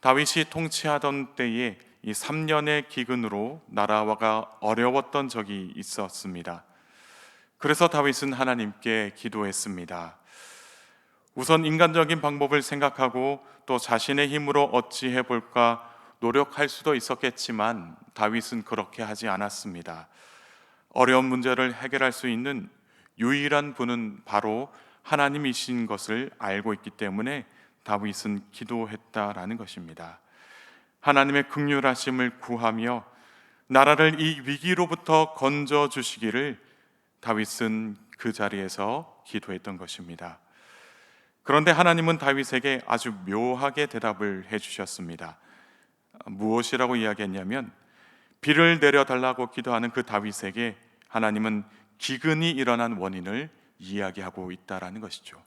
다윗이 통치하던 때에 이 3년의 기근으로 나라가 어려웠던 적이 있었습니다. 그래서 다윗은 하나님께 기도했습니다. 우선 인간적인 방법을 생각하고 또 자신의 힘으로 어찌해 볼까 노력할 수도 있었겠지만 다윗은 그렇게 하지 않았습니다. 어려운 문제를 해결할 수 있는 유일한 분은 바로 하나님이신 것을 알고 있기 때문에 다윗은 기도했다라는 것입니다. 하나님의 긍휼하심을 구하며 나라를 이 위기로부터 건져 주시기를 다윗은 그 자리에서 기도했던 것입니다. 그런데 하나님은 다윗에게 아주 묘하게 대답을 해주셨습니다. 무엇이라고 이야기했냐면 비를 내려달라고 기도하는 그 다윗에게 하나님은 기근이 일어난 원인을 이야기하고 있다라는 것이죠.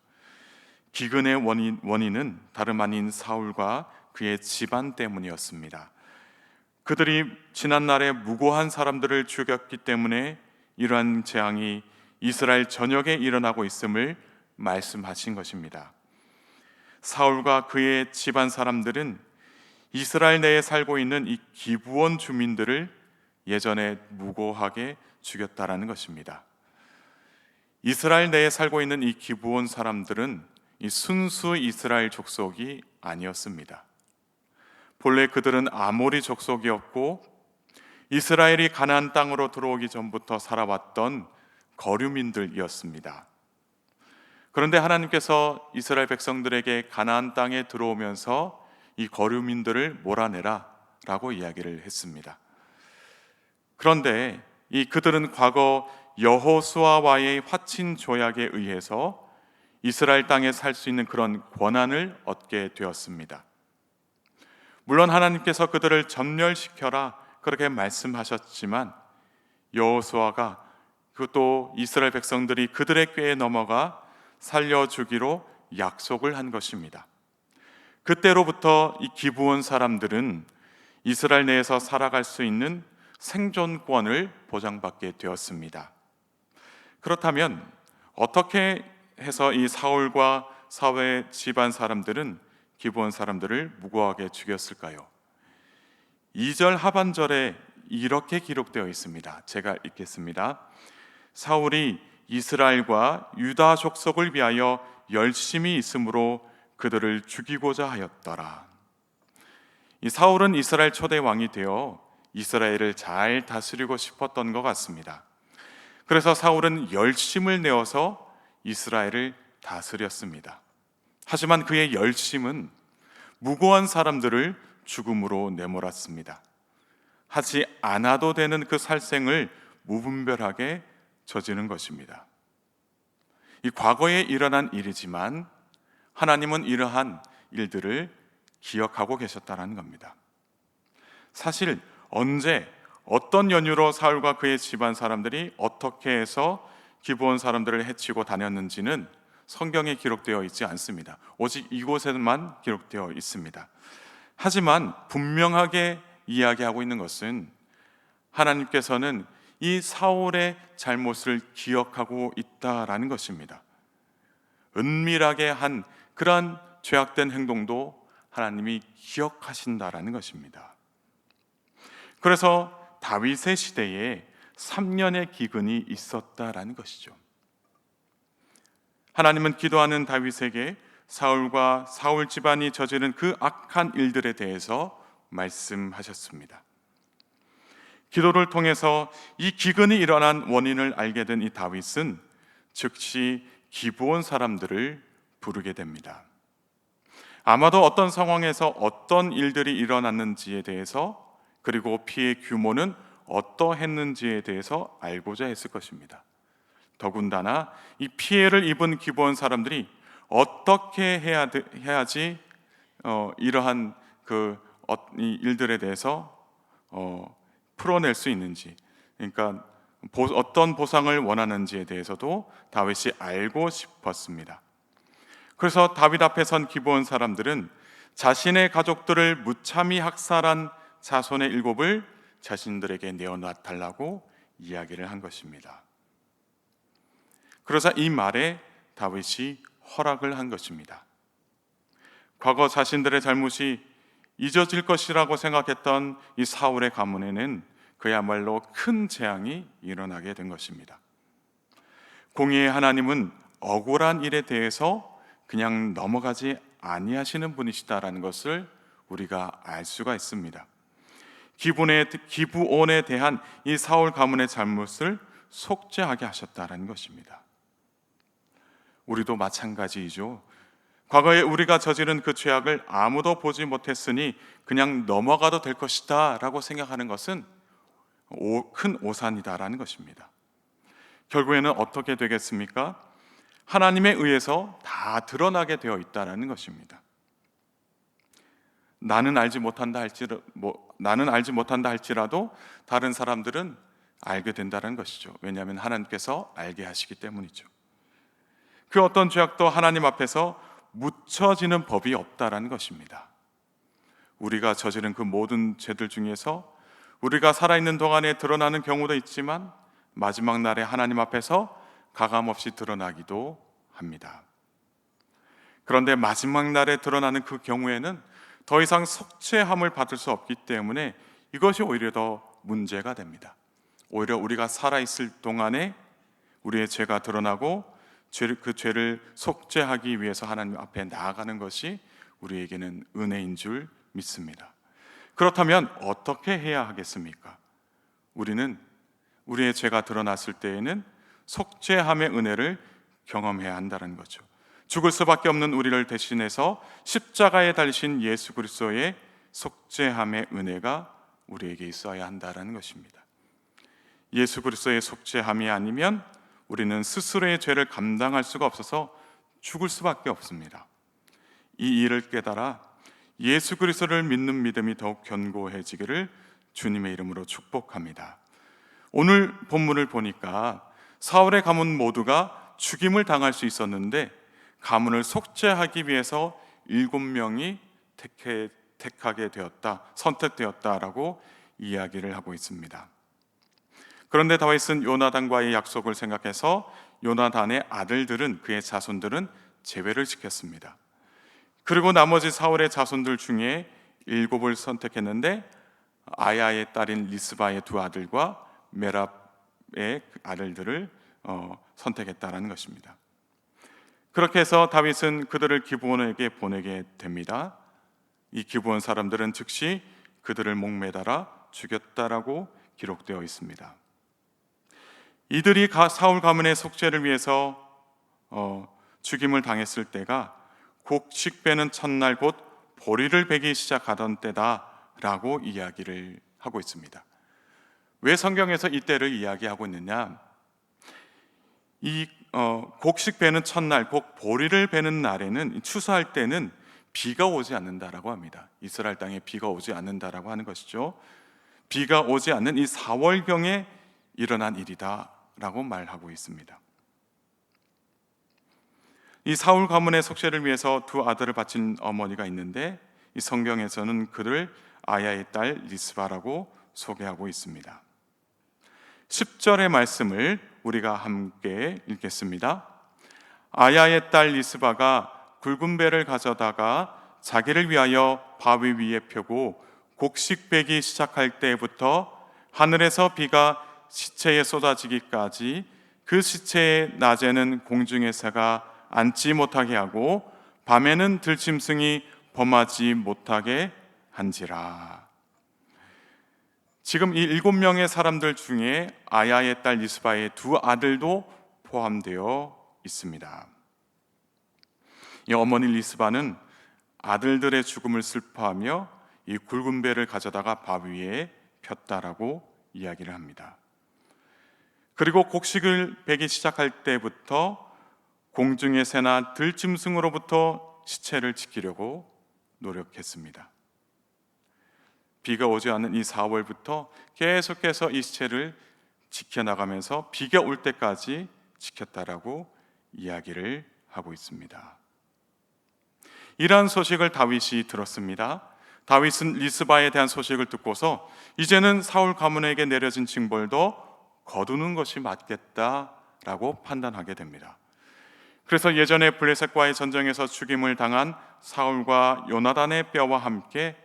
기근의 원인은 다름 아닌 사울과 그의 집안 때문이었습니다. 그들이 지난날에 무고한 사람들을 죽였기 때문에 이러한 재앙이 이스라엘 전역에 일어나고 있음을 말씀하신 것입니다. 사울과 그의 집안 사람들은 이스라엘 내에 살고 있는 이 기브온 주민들을 예전에 무고하게 죽였다라는 것입니다. 이스라엘 내에 살고 있는 이 기브온 사람들은 이 순수 이스라엘 족속이 아니었습니다. 본래 그들은 아모리 족속이었고 이스라엘이 가나안 땅으로 들어오기 전부터 살아왔던 거류민들이었습니다. 그런데 하나님께서 이스라엘 백성들에게 가나안 땅에 들어오면서 이 거류민들을 몰아내라 라고 이야기를 했습니다. 그런데 그들은 과거 여호수아와의 화친 조약에 의해서 이스라엘 땅에 살 수 있는 그런 권한을 얻게 되었습니다. 물론 하나님께서 그들을 전멸시켜라 그렇게 말씀하셨지만 여호수아가 그것도 이스라엘 백성들이 그들의 꾀에 넘어가 살려주기로 약속을 한 것입니다. 그때로부터 이 기브온 사람들은 이스라엘 내에서 살아갈 수 있는 생존권을 보장받게 되었습니다. 그렇다면 어떻게 해서 이 사울과 사울의 집안 사람들은 기브온 사람들을 무고하게 죽였을까요? 2절 하반절에 이렇게 기록되어 있습니다. 제가 읽겠습니다. 사울이 이스라엘과 유다 족속을 위하여 열심히 있으므로 그들을 죽이고자 하였더라. 이 사울은 이스라엘 초대 왕이 되어 이스라엘을 잘 다스리고 싶었던 것 같습니다. 그래서 사울은 열심을 내어서 이스라엘을 다스렸습니다. 하지만 그의 열심은 무고한 사람들을 죽음으로 내몰았습니다. 하지 않아도 되는 그 살생을 무분별하게 저지른 것입니다. 이 과거에 일어난 일이지만 하나님은 이러한 일들을 기억하고 계셨다는 겁니다. 사실 언제 어떤 연유로 사울과 그의 집안 사람들이 어떻게 해서 기브온 사람들을 해치고 다녔는지는 성경에 기록되어 있지 않습니다. 오직 이곳에만 기록되어 있습니다. 하지만 분명하게 이야기하고 있는 것은 하나님께서는 이 사울의 잘못을 기억하고 있다라는 것입니다. 은밀하게 한 그러한 죄악된 행동도 하나님이 기억하신다라는 것입니다. 그래서 다윗의 시대에 3년의 기근이 있었다라는 것이죠. 하나님은 기도하는 다윗에게 사울과 사울 집안이 저지른 그 악한 일들에 대해서 말씀하셨습니다. 기도를 통해서 이 기근이 일어난 원인을 알게 된 이 다윗은 즉시 기브온 사람들을 부르게 됩니다. 아마도 어떤 상황에서 어떤 일들이 일어났는지에 대해서 그리고 피해 규모는 어떠했는지에 대해서 알고자 했을 것입니다. 더군다나 이 피해를 입은 기브온 사람들이 어떻게 해야지 이러한 이 일들에 대해서 풀어낼 수 있는지, 그러니까 어떤 보상을 원하는지에 대해서도 다윗이 알고 싶었습니다. 그래서 다윗 앞에 선 기브온 사람들은 자신의 가족들을 무참히 학살한 자손의 7을 자신들에게 내어놔달라고 이야기를 한 것입니다. 그러자 이 말에 다윗이 허락을 한 것입니다. 과거 자신들의 잘못이 잊어질 것이라고 생각했던 이 사울의 가문에는 그야말로 큰 재앙이 일어나게 된 것입니다. 공의의 하나님은 억울한 일에 대해서 그냥 넘어가지 아니하시는 분이시다라는 것을 우리가 알 수가 있습니다. 기브온에 대한 이 사울 가문의 잘못을 속죄하게 하셨다라는 것입니다. 우리도 마찬가지이죠. 과거에 우리가 저지른 그 죄악을 아무도 보지 못했으니 그냥 넘어가도 될 것이다 라고 생각하는 것은 큰 오산이다라는 것입니다. 결국에는 어떻게 되겠습니까? 하나님에 의해서 다 드러나게 되어 있다는 것입니다. 나는 알지 못한다 할지라도 다른 사람들은 알게 된다는 것이죠. 왜냐하면 하나님께서 알게 하시기 때문이죠. 그 어떤 죄악도 하나님 앞에서 묻혀지는 법이 없다라는 것입니다. 우리가 저지른 그 모든 죄들 중에서 우리가 살아있는 동안에 드러나는 경우도 있지만 마지막 날에 하나님 앞에서 가감없이 드러나기도 합니다. 그런데 마지막 날에 드러나는 그 경우에는 더 이상 속죄함을 받을 수 없기 때문에 이것이 오히려 더 문제가 됩니다. 오히려 우리가 살아있을 동안에 우리의 죄가 드러나고 그 죄를 속죄하기 위해서 하나님 앞에 나아가는 것이 우리에게는 은혜인 줄 믿습니다. 그렇다면 어떻게 해야 하겠습니까? 우리는 우리의 죄가 드러났을 때에는 속죄함의 은혜를 경험해야 한다는 거죠. 죽을 수밖에 없는 우리를 대신해서 십자가에 달리신 예수 그리스도의 속죄함의 은혜가 우리에게 있어야 한다는 것입니다. 예수 그리스도의 속죄함이 아니면 우리는 스스로의 죄를 감당할 수가 없어서 죽을 수밖에 없습니다. 이 일을 깨달아 예수 그리스도를 믿는 믿음이 더욱 견고해지기를 주님의 이름으로 축복합니다. 오늘 본문을 보니까 사울의 가문 모두가 죽임을 당할 수 있었는데 가문을 속죄하기 위해서 7명이 선택되었다라고 이야기를 하고 있습니다. 그런데 다윗은 요나단과의 약속을 생각해서 요나단의 아들들은, 그의 자손들은 제외를 시켰습니다. 그리고 나머지 사울의 자손들 중에 7을 선택했는데 아야의 딸인 리스바의 2 아들과 메랍의 아들들을 선택했다는 것입니다. 그렇게 해서 다윗은 그들을 기브온에게 보내게 됩니다. 이 기브온 사람들은 즉시 그들을 목매달아 죽였다라고 기록되어 있습니다. 이들이 사울 가문의 속죄를 위해서 죽임을 당했을 때가 곡식 베는 첫날 곧 보리를 베기 시작하던 때다라고 이야기를 하고 있습니다. 왜 성경에서 이 때를 이야기하고 있느냐? 이 곡식 베는 첫날, 곧 보리를 베는 날에는, 추수할 때는 비가 오지 않는다라고 합니다. 이스라엘 땅에 비가 오지 않는다라고 하는 것이죠. 비가 오지 않는 이 4월경에 일어난 일이다라고 말하고 있습니다. 이 사울 가문의 속죄를 위해서 2 아들을 바친 어머니가 있는데 이 성경에서는 그를 아야의 딸 리스바라고 소개하고 있습니다. 10절의 말씀을 우리가 함께 읽겠습니다. 아야의 딸 리스바가 굵은 배를 가져다가 자기를 위하여 바위 위에 펴고 곡식 베기 시작할 때부터 하늘에서 비가 시체에 쏟아지기까지 그 시체의 낮에는 공중의 새가 앉지 못하게 하고 밤에는 들짐승이 범하지 못하게 한지라. 지금 이 7명의 사람들 중에 아야의 딸 리스바의 2 아들도 포함되어 있습니다. 이 어머니 리스바는 아들들의 죽음을 슬퍼하며 이 굵은 배를 가져다가 바위 위에 폈다라고 이야기를 합니다. 그리고 곡식을 베기 시작할 때부터 공중의 새나 들짐승으로부터 시체를 지키려고 노력했습니다. 비가 오지 않는 이 4월부터 계속해서 이 시체를 지켜나가면서 비가 올 때까지 지켰다라고 이야기를 하고 있습니다. 이러한 소식을 다윗이 들었습니다. 다윗은 리스바에 대한 소식을 듣고서 이제는 사울 가문에게 내려진 징벌도 거두는 것이 맞겠다라고 판단하게 됩니다. 그래서 예전에 블레셋과의 전쟁에서 죽임을 당한 사울과 요나단의 뼈와 함께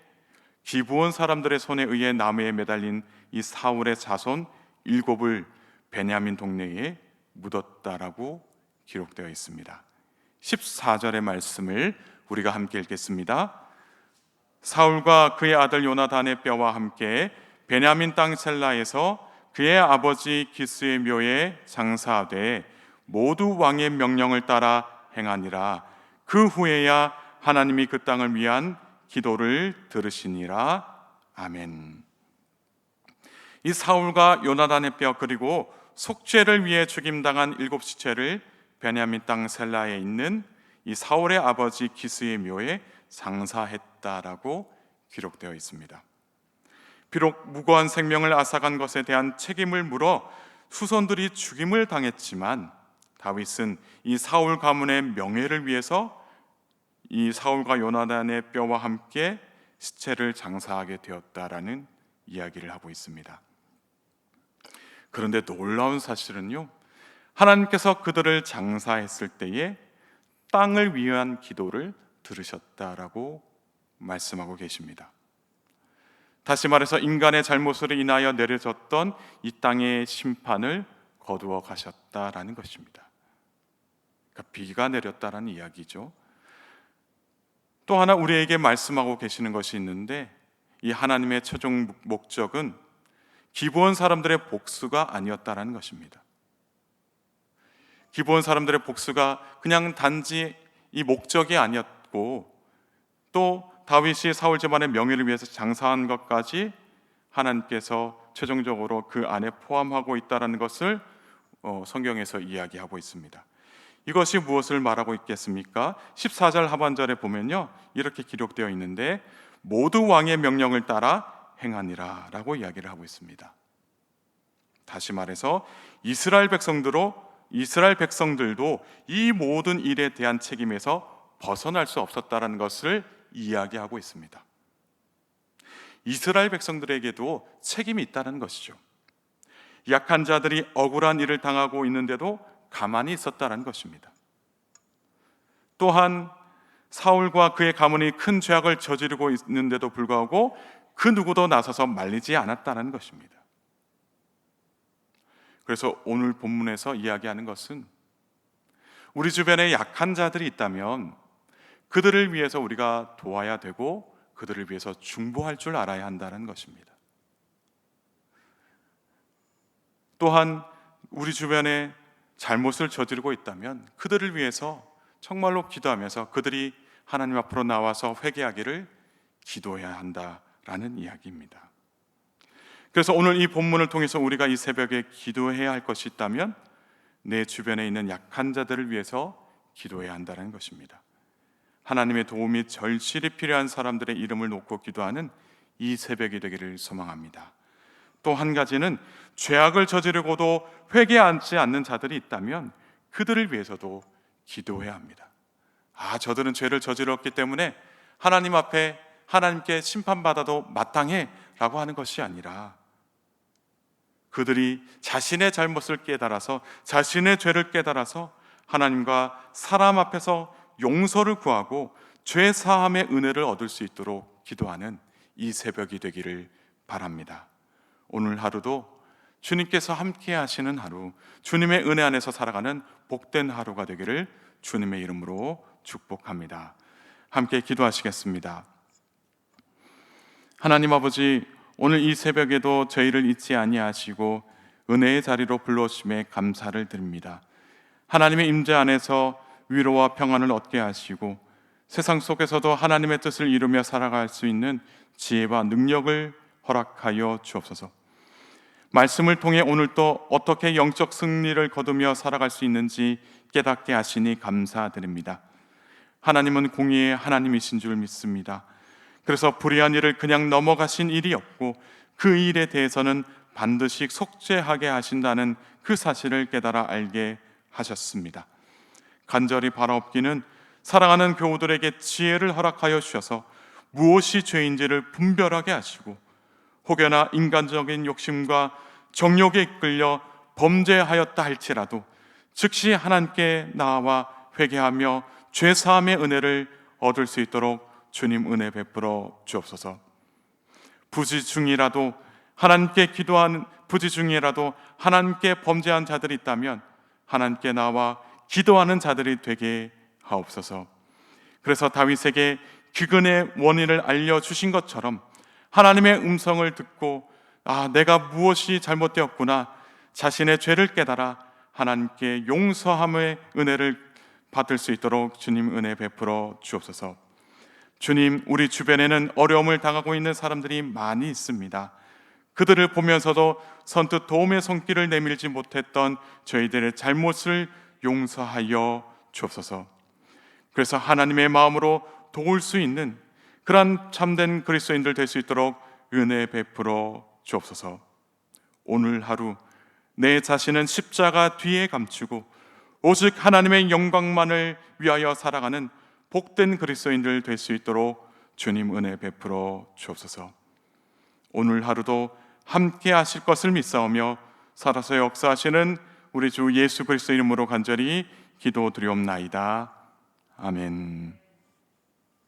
기브온 사람들의 손에 의해 나무에 매달린 이 사울의 자손 7을 베냐민 동네에 묻었다라고 기록되어 있습니다. 14절의 말씀을 우리가 함께 읽겠습니다. 사울과 그의 아들 요나단의 뼈와 함께 베냐민 땅 셀라에서 그의 아버지 기스의 묘에 장사하되 모두 왕의 명령을 따라 행하니라. 그 후에야 하나님이 그 땅을 위한 기도를 들으시니라. 아멘. 이 사울과 요나단의 뼈 그리고 속죄를 위해 죽임당한 7시체를 베냐민 땅 셀라에 있는 이 사울의 아버지 기스의 묘에 장사했다라고 기록되어 있습니다. 비록 무고한 생명을 앗아간 것에 대한 책임을 물어 후손들이 죽임을 당했지만 다윗은 이 사울 가문의 명예를 위해서 이 사울과 요나단의 뼈와 함께 시체를 장사하게 되었다라는 이야기를 하고 있습니다. 그런데 놀라운 사실은요, 하나님께서 그들을 장사했을 때에 땅을 위한 기도를 들으셨다라고 말씀하고 계십니다. 다시 말해서 인간의 잘못으로 인하여 내려졌던 이 땅의 심판을 거두어 가셨다라는 것입니다. 그러니까 비가 내렸다라는 이야기죠. 또 하나 우리에게 말씀하고 계시는 것이 있는데, 이 하나님의 최종 목적은 기브온 사람들의 복수가 아니었다라는 것입니다. 기브온 사람들의 복수가 그냥 단지 이 목적이 아니었고, 또 다윗이 사울 집안의 명예를 위해서 장사한 것까지 하나님께서 최종적으로 그 안에 포함하고 있다는 것을 성경에서 이야기하고 있습니다. 이것이 무엇을 말하고 있겠습니까? 14절 하반절에 보면요, 이렇게 기록되어 있는데 모두 왕의 명령을 따라 행하니라 라고 이야기를 하고 있습니다. 다시 말해서 이스라엘 백성들도 이 모든 일에 대한 책임에서 벗어날 수 없었다는 것을 이야기하고 있습니다. 이스라엘 백성들에게도 책임이 있다는 것이죠. 약한 자들이 억울한 일을 당하고 있는데도 가만히 있었다는 것입니다. 또한 사울과 그의 가문이 큰 죄악을 저지르고 있는데도 불구하고 그 누구도 나서서 말리지 않았다는 것입니다. 그래서 오늘 본문에서 이야기하는 것은 우리 주변에 약한 자들이 있다면 그들을 위해서 우리가 도와야 되고 그들을 위해서 중보할 줄 알아야 한다는 것입니다. 또한 우리 주변에 잘못을 저지르고 있다면 그들을 위해서 정말로 기도하면서 그들이 하나님 앞으로 나와서 회개하기를 기도해야 한다라는 이야기입니다. 그래서 오늘 이 본문을 통해서 우리가 이 새벽에 기도해야 할 것이 있다면 내 주변에 있는 약한 자들을 위해서 기도해야 한다는 것입니다. 하나님의 도움이 절실히 필요한 사람들의 이름을 놓고 기도하는 이 새벽이 되기를 소망합니다. 또 한 가지는 죄악을 저지르고도 회개하지 않는 자들이 있다면 그들을 위해서도 기도해야 합니다. 저들은 죄를 저질렀기 때문에 하나님 앞에 하나님께 심판받아도 마땅해 라고 하는 것이 아니라 그들이 자신의 잘못을 깨달아서 자신의 죄를 깨달아서 하나님과 사람 앞에서 용서를 구하고 죄 사함의 은혜를 얻을 수 있도록 기도하는 이 새벽이 되기를 바랍니다. 오늘 하루도 주님께서 함께 하시는 하루, 주님의 은혜 안에서 살아가는 복된 하루가 되기를 주님의 이름으로 축복합니다. 함께 기도하시겠습니다. 하나님 아버지, 오늘 이 새벽에도 저희를 잊지 아니하시고 은혜의 자리로 불러주심에 감사를 드립니다. 하나님의 임재 안에서 위로와 평안을 얻게 하시고 세상 속에서도 하나님의 뜻을 이루며 살아갈 수 있는 지혜와 능력을 허락하여 주옵소서. 말씀을 통해 오늘 또 어떻게 영적 승리를 거두며 살아갈 수 있는지 깨닫게 하시니 감사드립니다. 하나님은 공의의 하나님이신 줄 믿습니다. 그래서 불의한 일을 그냥 넘어가신 일이 없고 그 일에 대해서는 반드시 속죄하게 하신다는 그 사실을 깨달아 알게 하셨습니다. 간절히 바라옵기는 사랑하는 교우들에게 지혜를 허락하여 주셔서 무엇이 죄인지를 분별하게 하시고 혹여나 인간적인 욕심과 정욕에 이끌려 범죄하였다 할지라도 즉시 하나님께 나와 회개하며 죄사함의 은혜를 얻을 수 있도록 주님 은혜 베풀어 주옵소서. 부지 중이라도 하나님께 기도하는 부지 중이라도 하나님께 범죄한 자들이 있다면 하나님께 나와 기도하는 자들이 되게 하옵소서. 그래서 다윗에게 기근의 원인을 알려주신 것처럼 하나님의 음성을 듣고 내가 무엇이 잘못되었구나, 자신의 죄를 깨달아 하나님께 용서함의 은혜를 받을 수 있도록 주님 은혜 베풀어 주옵소서. 주님, 우리 주변에는 어려움을 당하고 있는 사람들이 많이 있습니다. 그들을 보면서도 선뜻 도움의 손길을 내밀지 못했던 저희들의 잘못을 용서하여 주옵소서. 그래서 하나님의 마음으로 도울 수 있는 그러한 참된 그리스도인들 될 수 있도록 은혜 베풀어 주옵소서. 오늘 하루 내 자신은 십자가 뒤에 감추고 오직 하나님의 영광만을 위하여 살아가는 복된 그리스도인들 될 수 있도록 주님 은혜 베풀어 주옵소서. 오늘 하루도 함께 하실 것을 믿사오며 살아서 역사하시는 우리 주 예수 그리스도 이름으로 간절히 기도드리옵나이다. 아멘.